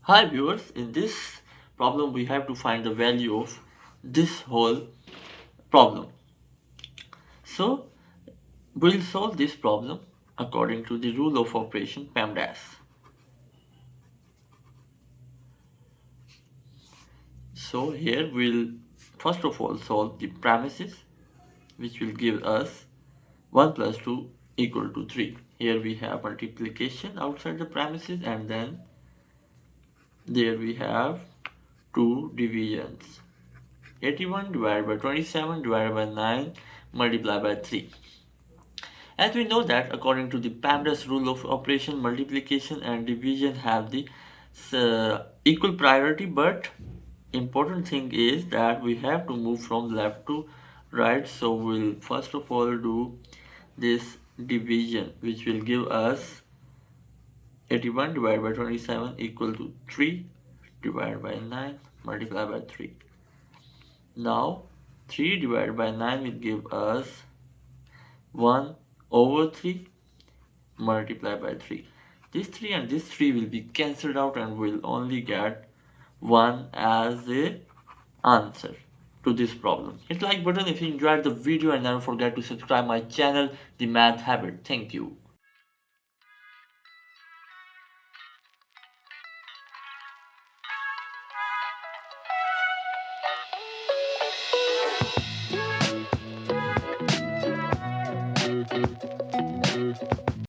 Hi viewers, in this problem we have to find the value of this whole problem. So we'll solve this problem according to the rule of operation PEMDAS. So here we'll first of all solve the premises, which will give us 1 plus 2 equal to 3. Here we have multiplication outside the premises, and then there we have two divisions. 81 divided by 27 divided by 9 multiplied by 3. As we know that according to the PEMDAS rule of operation, multiplication and division have the equal priority, but important thing is that we have to move from left to right. So we'll first of all do this division, which will give us 81 divided by 27 equal to 3 divided by 9 multiplied by 3. Now 3 divided by 9 will give us 1 over 3 multiplied by 3. This 3 and this 3 will be cancelled out, and we'll only get 1 as a answer to this problem. Hit like button if you enjoyed the video, and never forget to subscribe my channel, The Math Habit. Thank you.